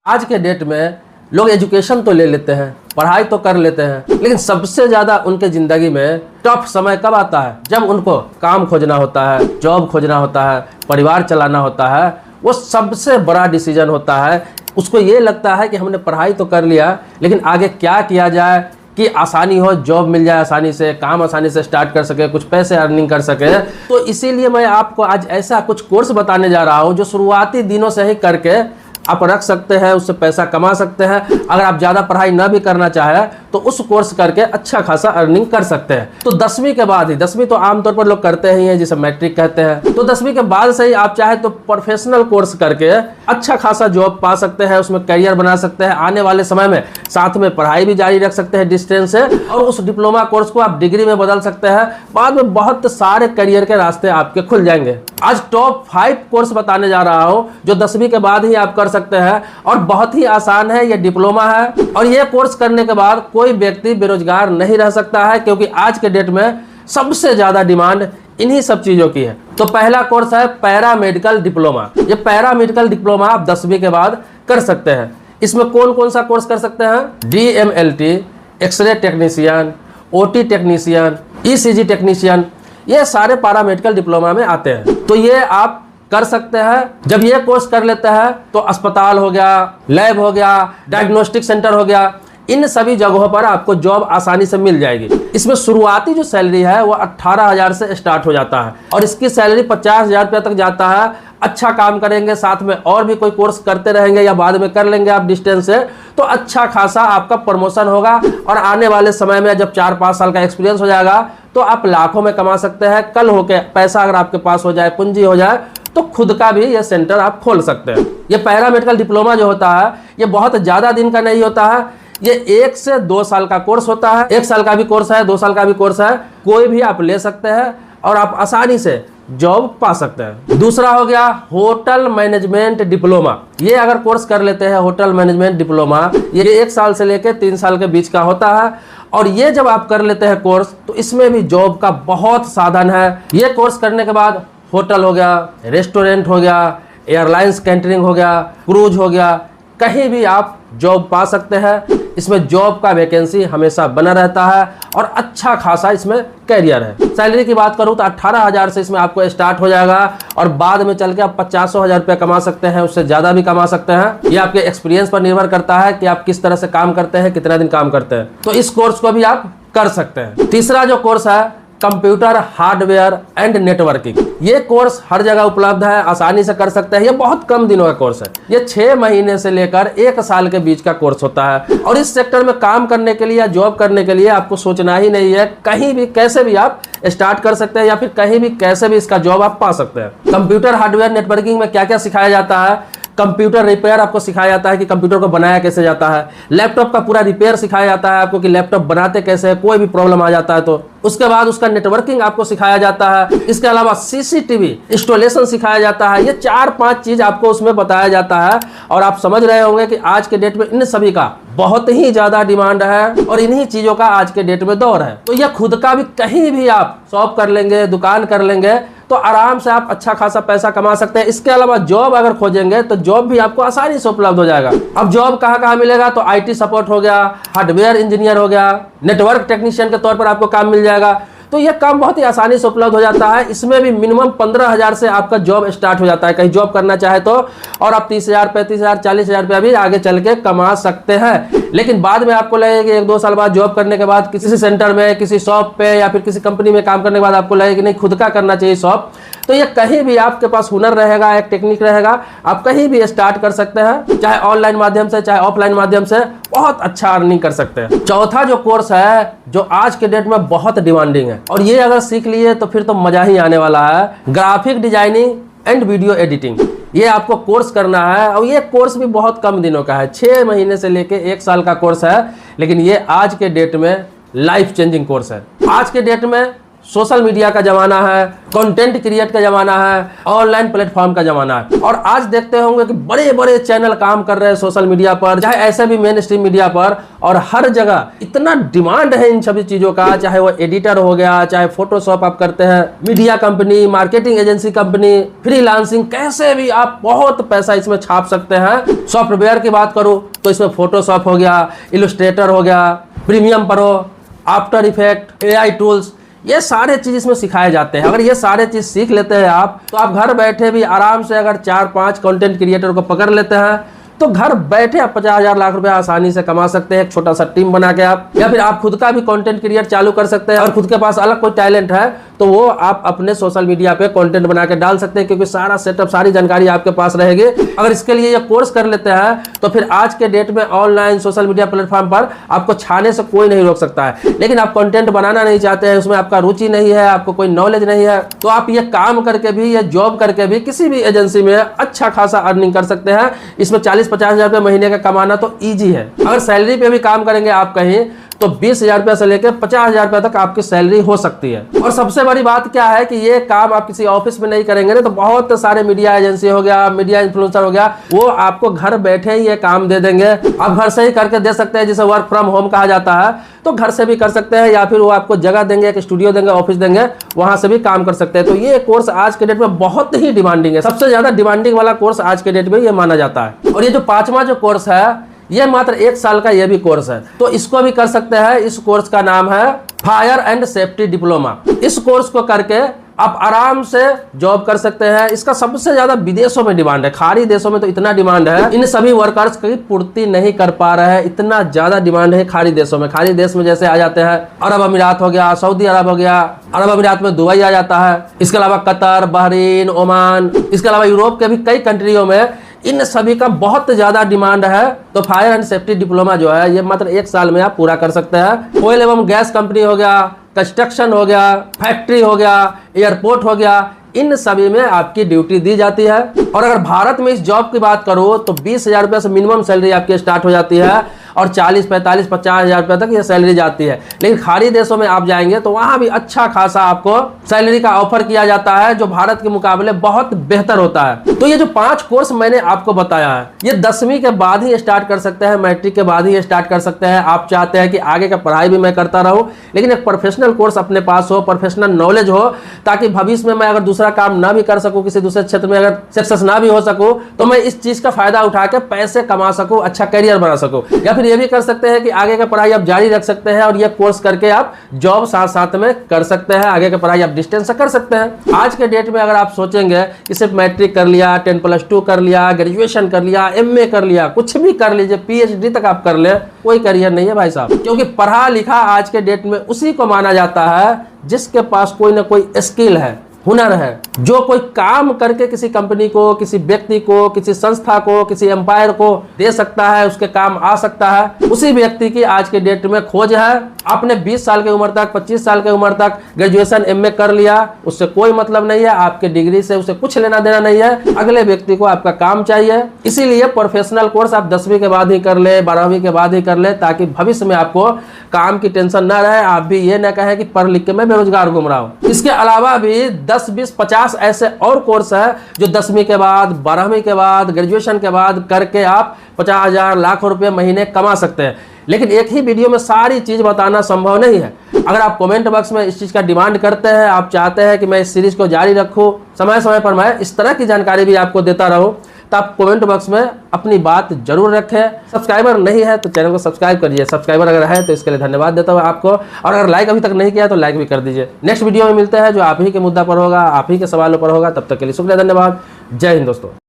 आज के डेट में लोग एजुकेशन तो ले लेते हैं, पढ़ाई तो कर लेते हैं, लेकिन सबसे ज़्यादा उनके ज़िंदगी में टफ समय कब आता है? जब उनको काम खोजना होता है, जॉब खोजना होता है, परिवार चलाना होता है। वो सबसे बड़ा डिसीजन होता है। उसको ये लगता है कि हमने पढ़ाई तो कर लिया, लेकिन आगे क्या किया जाए कि आसानी हो, जॉब मिल जाए आसानी से, काम आसानी से स्टार्ट कर सके, कुछ पैसे अर्निंग कर सके। तो इसीलिए मैं आपको आज ऐसा कुछ कोर्स बताने जा रहा हूँ जो शुरुआती दिनों से ही करके आप रख सकते हैं, उससे पैसा कमा सकते हैं। अगर आप ज़्यादा पढ़ाई ना भी करना चाहें तो उस कोर्स करके अच्छा खासा अर्निंग कर सकते हैं। तो 10वीं के बाद ही, 10वीं तो आमतौर पर लोग करते ही हैं जिसे मैट्रिक कहते हैं, तो 10वीं के बाद से ही आप चाहे तो प्रोफेशनल कोर्स करके अच्छा खासा जॉब पा सकते हैं, उसमें करियर बना सकते हैं। आने वाले समय में साथ में पढ़ाई भी जारी रख सकते हैं डिस्टेंस से, और उस डिप्लोमा कोर्स को आप डिग्री में बदल सकते हैं। बाद में बहुत सारे करियर के रास्ते आपके खुल जाएंगे। आज टॉप 5 कोर्स बताने जा रहा हूं जो 10वीं के बाद ही आप कर सकते हैं, और बहुत ही आसान है। ये डिप्लोमा है और ये कोर्स करने के बाद कोई व्यक्ति बेरोजगार नहीं रह सकता है, क्योंकि आज के डेट में सबसे ज्यादा डिमांड इन्हीं सब चीजों की है। तो पहला कोर्स है पैरामेडिकल डिप्लोमा। ये पैरामेडिकल डिप्लोमा आप 10वीं के बाद कर सकते हैं। इसमें कौन कौन सा कोर्स कर सकते हैं? DMLT, X ray technician, OT technician, ECG technician, ये सारे पैरामेडिकल डिप्लोमा में आते हैं। तो ये आप कर सकते हैं। जब ये कोर्स कर लेते हैं तो अस्पताल हो गया, लैब हो गया, डायग्नोस्टिक सेंटर हो गया, इन सभी जगहों पर आपको जॉब आसानी से मिल जाएगी। इसमें शुरुआती जो सैलरी है वो 18,000 से स्टार्ट हो जाता है, और इसकी सैलरी 50,000 रुपये तक जाता है। अच्छा काम करेंगे, साथ में और भी कोई कोर्स करते रहेंगे या बाद में कर लेंगे आप डिस्टेंस से, तो अच्छा खासा आपका प्रमोशन होगा। और आने वाले समय में जब 4-5 साल का एक्सपीरियंस हो जाएगा तो आप लाखों में कमा सकते हैं। कल होके पैसा अगर आपके पास हो जाए, पूंजी हो जाए, तो खुद का भी ये सेंटर आप खोल सकते हैं। ये पैरामेडिकल डिप्लोमा जो होता है ये बहुत ज़्यादा दिन का नहीं होता है। ये 1 से 2 साल का कोर्स होता है। 1 साल का भी कोर्स है, 2 साल का भी कोर्स है, कोई भी आप ले सकते हैं और आप आसानी से जॉब पा सकते हैं। दूसरा हो गया होटल मैनेजमेंट डिप्लोमा। ये अगर कोर्स कर लेते हैं होटल मैनेजमेंट डिप्लोमा, ये 1 साल से लेकर 3 साल के बीच का होता है। और ये जब आप कर लेते हैं कोर्स तो इसमें भी जॉब का बहुत साधन है। ये कोर्स करने के बाद होटल हो गया, रेस्टोरेंट हो गया, एयरलाइंस कैंटरिंग हो गया, क्रूज हो गया, कहीं भी आप जॉब पा सकते हैं। इसमें जॉब का वैकेंसी हमेशा बना रहता है और अच्छा खासा इसमें कैरियर है। सैलरी की बात करूं तो 18,000 से इसमें आपको स्टार्ट हो जाएगा, और बाद में चल के आप 50,000 रुपये कमा सकते हैं, उससे ज़्यादा भी कमा सकते हैं। ये आपके एक्सपीरियंस पर निर्भर करता है कि आप किस तरह से काम करते हैं, कितना दिन काम करते हैं। तो इस कोर्स को भी आप कर सकते हैं। तीसरा जो कोर्स है कंप्यूटर हार्डवेयर एंड नेटवर्किंग। ये कोर्स हर जगह उपलब्ध है, आसानी से कर सकते हैं। ये बहुत कम दिनों का कोर्स है। ये 6 महीने से लेकर 1 साल के बीच का कोर्स होता है, और इस सेक्टर में काम करने के लिए या जॉब करने के लिए आपको सोचना ही नहीं है। कहीं भी कैसे भी आप स्टार्ट कर सकते हैं, या फिर कहीं भी कैसे भी इसका जॉब आप पा सकते हैं। कंप्यूटर हार्डवेयर नेटवर्किंग में क्या क्या सिखाया जाता है? कंप्यूटर रिपेयर आपको सिखाया जाता है कि कंप्यूटर को बनाया कैसे जाता है। लैपटॉप का पूरा रिपेयर सिखाया जाता है आपको कि लैपटॉप बनाते कैसे है, कोई भी प्रॉब्लम आ जाता है तो। उसके बाद उसका नेटवर्किंग आपको सिखाया जाता है। इसके अलावा CCTV इंस्टॉलेशन सिखाया जाता है। ये 4-5 चीज आपको उसमें बताया जाता है, और आप समझ रहे होंगे कि आज के डेट में इन सभी का बहुत ही ज्यादा डिमांड है, और इन्हीं चीजों का आज के डेट में दौर है। तो यह खुद का भी कहीं भी आप शॉप कर लेंगे, दुकान कर लेंगे, तो आराम से आप अच्छा खासा पैसा कमा सकते हैं। इसके अलावा जॉब अगर खोजेंगे तो जॉब भी आपको आसानी से उपलब्ध हो जाएगा। अब जॉब कहाँ कहाँ मिलेगा? तो IT सपोर्ट हो गया, हार्डवेयर इंजीनियर हो गया, नेटवर्क टेक्नीशियन के तौर पर आपको काम मिल जाएगा। तो यह काम बहुत ही आसानी से उपलब्ध हो जाता है। इसमें भी मिनिमम 15,000 से आपका जॉब स्टार्ट हो जाता है, कहीं जॉब करना चाहे तो। और आप 30,000, 35,000, 40,000 रुपया भी आगे चल के कमा सकते हैं। लेकिन बाद में आपको लगेगा कि 1-2 साल बाद जॉब करने के बाद किसी सेंटर में, किसी शॉप पे या फिर किसी कंपनी में काम करने के बाद आपको लगेगा कि नहीं, खुद का करना चाहिए शॉप। तो ये कहीं भी आपके पास हुनर रहेगा, एक टेक्निक रहेगा, आप कहीं भी स्टार्ट कर सकते हैं, चाहे ऑनलाइन माध्यम से चाहे ऑफलाइन माध्यम से, बहुत अच्छा अर्निंग कर सकते हैं। चौथा जो कोर्स है जो आज के डेट में बहुत डिमांडिंग है, और ये अगर सीख लिए तो फिर तो मजा ही आने वाला है, graphic designing and video editing. ये आपको कोर्स करना है, और ये कोर्स भी बहुत कम दिनों का है, 6 महीने से लेके 1 साल का कोर्स है। लेकिन ये आज के डेट में लाइफ चेंजिंग कोर्स है। आज के डेट में सोशल मीडिया का जमाना है, कंटेंट क्रिएट का जमाना है, ऑनलाइन प्लेटफॉर्म का जमाना है। और आज देखते होंगे कि बड़े बड़े चैनल काम कर रहे हैं सोशल मीडिया पर, चाहे ऐसे भी मेन स्ट्रीम मीडिया पर, और हर जगह इतना डिमांड है इन सभी चीजों का, चाहे वो एडिटर हो गया, चाहे फोटोशॉप आप करते हैं, media company, marketing agency company, freelancing, कैसे भी आप बहुत पैसा इसमें छाप सकते हैं। सॉफ्टवेयर की बात करूं तो इसमें फोटोशॉप हो गया, इलस्ट्रेटर हो गया, premium pro, after effect, AI tools, ये सारे चीज इसमें सिखाए जाते हैं। अगर ये सारे चीज सीख लेते हैं आप, तो आप घर बैठे भी आराम से अगर 4-5 कंटेंट क्रिएटर को पकड़ लेते हैं तो घर बैठे आप 50,000 लाख रुपए आसानी से कमा सकते हैं। एक छोटा सा टीम बना के आप, या फिर आप खुद का भी कंटेंट क्रिएट चालू कर सकते हैं। और खुद के पास अलग कोई टैलेंट है तो वो आप अपने सोशल मीडिया पे कंटेंट बना के डाल सकते हैं, क्योंकि सारा सेटअप, सारी जानकारी आपके पास रहेगी। अगर इसके लिए ये कोर्स कर लेते हैं तो फिर आज के डेट में ऑनलाइन सोशल मीडिया प्लेटफॉर्म पर आपको छाने से कोई नहीं रोक सकता है। लेकिन आप कंटेंट बनाना नहीं चाहते हैं, उसमें आपका रुचि नहीं है, आपको कोई नॉलेज नहीं है, तो आप ये काम करके भी, ये जॉब करके भी किसी भी एजेंसी में अच्छा खासा अर्निंग कर सकते हैं। इसमें 40-50 हजार रुपये महीने का कमाना तो ईजी है। अगर सैलरी पे भी काम करेंगे आप कहीं तो 20,000 रुपये से लेकर 50,000 रुपये तक आपकी सैलरी हो सकती है। और सबसे बड़ी बात क्या है कि ये काम आप किसी ऑफिस में नहीं करेंगे ना, तो बहुत सारे मीडिया एजेंसी हो गया, मीडिया इन्फ्लुएंसर हो गया, वो आपको घर बैठे ही ये काम दे देंगे। आप घर से ही करके दे सकते हैं, जिसे वर्क फ्रॉम होम कहा जाता है, तो घर से भी कर सकते हैं, या फिर वो आपको जगह देंगे, एक स्टूडियो देंगे, ऑफिस देंगे, वहां से भी काम कर सकते हैं। तो ये कोर्स आज के डेट में बहुत ही डिमांडिंग है, सबसे ज्यादा डिमांडिंग वाला कोर्स आज के डेट में ये माना जाता है। और ये जो 5वां जो कोर्स है, ये मात्र 1 साल का ये भी कोर्स है, तो इसको भी कर सकते हैं। इस कोर्स का नाम है फायर एंड सेफ्टी डिप्लोमा। इस कोर्स को करके आप आराम से जॉब कर सकते हैं। इसका सबसे ज्यादा विदेशों में डिमांड है, खाड़ी देशों में तो इतना डिमांड है, इन सभी वर्कर्स की पूर्ति नहीं कर पा रहे हैं, इतना ज्यादा डिमांड है खाड़ी देशों में। खाड़ी देश में जैसे आ जाते हैं अरब अमीरात हो गया, सऊदी अरब हो गया, अरब अमीरात में दुबई आ जाता है, इसके अलावा कतर, बहरीन, ओमान, इसके अलावा यूरोप के भी कई कंट्रियों में इन सभी का बहुत ज्यादा डिमांड है। तो फायर एंड सेफ्टी डिप्लोमा जो है ये मात्र 1 साल में आप पूरा कर सकते हैं। ऑयल एवं गैस कंपनी हो गया, कंस्ट्रक्शन हो गया, फैक्ट्री हो गया, एयरपोर्ट हो गया, इन सभी में आपकी ड्यूटी दी जाती है। और अगर भारत में इस जॉब की बात करो तो 20,000 रुपये से मिनिमम सैलरी आपकी स्टार्ट हो जाती है, और 40, 45, 50,000 रुपये तक ये सैलरी जाती है। लेकिन खाड़ी देशों में आप जाएंगे तो वहां भी अच्छा खासा आपको सैलरी का ऑफर किया जाता है, जो भारत के मुकाबले बहुत बेहतर होता है। तो ये जो 5 कोर्स मैंने आपको बताया है, ये 10वीं के बाद ही स्टार्ट कर सकते हैं, मैट्रिक के बाद ही स्टार्ट कर सकते हैं। आप चाहते हैं कि आगे का पढ़ाई भी मैं करता रहूं, लेकिन एक प्रोफेशनल कोर्स अपने पास हो, प्रोफेशनल नॉलेज हो, ताकि भविष्य में मैं अगर दूसरा काम ना भी कर सकूं, किसी दूसरे क्षेत्र में अगर सक्सेस ना भी हो सकूं, तो मैं इस चीज का फायदा उठा के पैसे कमा सकूं, अच्छा करियर बना सकूं। या फिर ये भी कर सकते हैं कि आगे का पढ़ाई आप जारी रख सकते हैं, और ये कोर्स करके आप जॉब साथ साथ में कर सकते हैं, आगे का पढ़ाई आप डिस्टेंस से कर सकते हैं। आज के डेट में अगर आप सोचेंगे कि सिर्फ मैट्रिक कर लिया, 10+2 कर लिया, ग्रेजुएशन कर लिया, MA कर लिया, कुछ भी कर लीजिए, PhD तक आप कर ले, कोई करियर नहीं है भाई साहब। क्योंकि पढ़ा लिखा आज के डेट में उसी को माना जाता है जिसके पास कोई ना कोई स्किल है, हुनर है, जो कोई काम करके किसी कंपनी को, किसी व्यक्ति को, किसी संस्था को, किसी एम्पायर को दे सकता है, उसके काम आ सकता है, उसी व्यक्ति की आज के डेट में खोज है। आपने 20 साल की उम्र तक, 25 साल की उम्र तक ग्रेजुएशन MA कर लिया, उससे कोई मतलब नहीं है, आपके डिग्री से उसे कुछ लेना देना नहीं है। अगले व्यक्ति को आपका काम चाहिए, इसीलिए प्रोफेशनल कोर्स आप 10वीं के बाद ही कर ले, 12वीं के बाद ही कर ले, ताकि भविष्य में आपको काम की टेंशन ना रहे, आप भी ये ना कहें कि पढ़ लिख के मैं बेरोजगार घूम रहा हूँ। इसके अलावा भी 10, 20, 50 ऐसे और कोर्स है जो 10वीं के बाद, 12वीं के बाद, ग्रेजुएशन के बाद करके आप 50,000 लाख रुपए महीने कमा सकते हैं। लेकिन एक ही वीडियो में सारी चीज बताना संभव नहीं है। अगर आप कमेंट बॉक्स में इस चीज का डिमांड करते हैं, आप चाहते हैं कि मैं इस सीरीज को जारी रखूं, समय समय पर मैं इस तरह की जानकारी भी आपको देता रहूं, तो आप कमेंट बॉक्स में अपनी बात जरूर रखें। सब्सक्राइबर नहीं है तो चैनल को सब्सक्राइब करिए, सब्सक्राइबर अगर है तो इसके लिए धन्यवाद देता हूँ आपको। और अगर लाइक अभी तक नहीं किया तो लाइक भी कर दीजिए। नेक्स्ट वीडियो में मिलते हैं जो आप ही के मुद्दा पर होगा, आप ही के सवालों पर होगा। तब तक के लिए शुक्रिया, धन्यवाद, जय हिंद दोस्तों।